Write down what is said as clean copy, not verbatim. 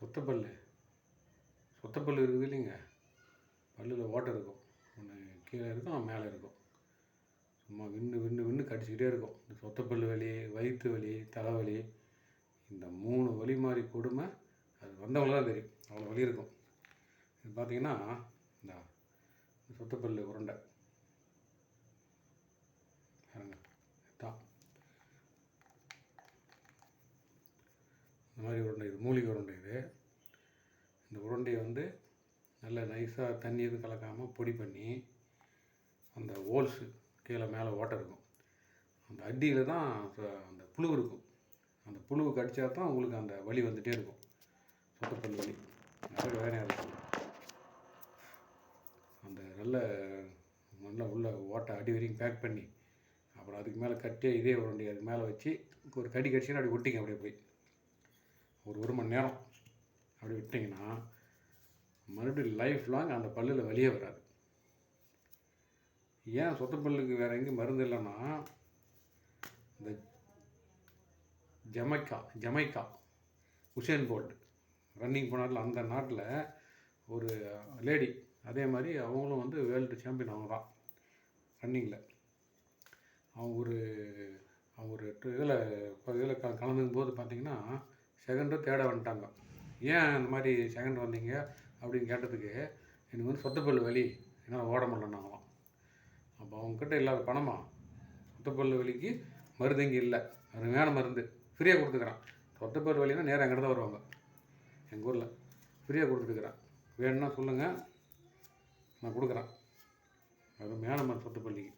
சொத்தப்பல் சொத்தப்பல் இருக்குது இல்லைங்க, பல்லில் ஓட்டை இருக்கும். ஒன்று கீழே இருக்கும், மேலே இருக்கும். சும்மா வின்று வின்று வின்று கடிச்சிக்கிட்டே இருக்கும். இந்த சொத்தப்பல் வலி, வயிற்று வலி, தலைவலி, இந்த 3 வலி மாதிரி கொடுமை அது வந்தவங்க தான் தெரியும். அவ்வளோ வலி இருக்கும். இது பார்த்திங்கன்னா இந்த சொத்தப்பல் உருண்டை பாருங்க, தான் இந்த மாதிரி உருண்டை. இது மூலிகை உருண்டை. இந்த உருண்டையை நல்லா நைஸாக தண்ணி எதுவும் கலக்காமல் பொடி பண்ணி, அந்த ஹோல்ஸு கீழே மேலே ஓட்டை இருக்கும், அந்த அடியில் தான் அந்த புழு இருக்கும். அந்த புழுவை கடித்தா தான் உங்களுக்கு அந்த வலி வந்துகிட்டே இருக்கும், சொத்தப்பல் வலி. நிறைய வேலையாக இருக்கும். அந்த நல்லா உள்ள ஓட்டை அடி வரைக்கும் பேக் பண்ணி, அப்புறம் அதுக்கு மேலே கட்டியாக இதே உருண்டை அதுக்கு மேலே வச்சு ஒரு கடி கடிச்சிங்கன்னா அப்படி விட்டிங்க. அப்படியே போய் ஒரு மணி நேரம் அப்படி விட்டிங்கன்னா மறுபடியும் லைஃப் லாங் அந்த பல்லில் வலியே வராது. ஏன் சொத்தப்பல்லுக்கு வேறு எங்கேயும் மருந்து இல்லைன்னா, இந்த ஜமைக்கா உசேன் போல்ட் ரன்னிங் போனார்ல, அந்த நாட்டில் ஒரு லேடி, அதே மாதிரி அவங்களும் வேர்ல்டு சாம்பியன். அவங்க தான் ரன்னிங்கில். அவங்க ஒரு இதில் கலந்துக்கும் போது பார்த்திங்கன்னா செகண்டோ தேர்டோ வந்துட்டாங்க. ஏன் அந்த மாதிரி செகண்ட் வந்தீங்க அப்படின்னு கேட்டதுக்கு, எனக்கு சொத்தப்பல் வலி, என்னால் ஓட முடியலன்னாங்களாம். அப்போ அவங்கக்கிட்ட இல்லாத பணமா? சொத்தப்பல் வலிக்கு மருந்து இங்கே இல்லை, அருமையான மருந்து ஃப்ரீயாக கொடுத்துக்கிறான். சொத்தப்பல் வலினா நேராக எங்கிட்ட தான் வருவாங்க. எங்கள் ஊரில் ஃப்ரீயாக கொடுத்துருக்குறேன். வேணும்னா சொல்லுங்கள், நான் கொடுக்குறேன். அருமையான மருந்து சொத்தப்பல்லிக்கு.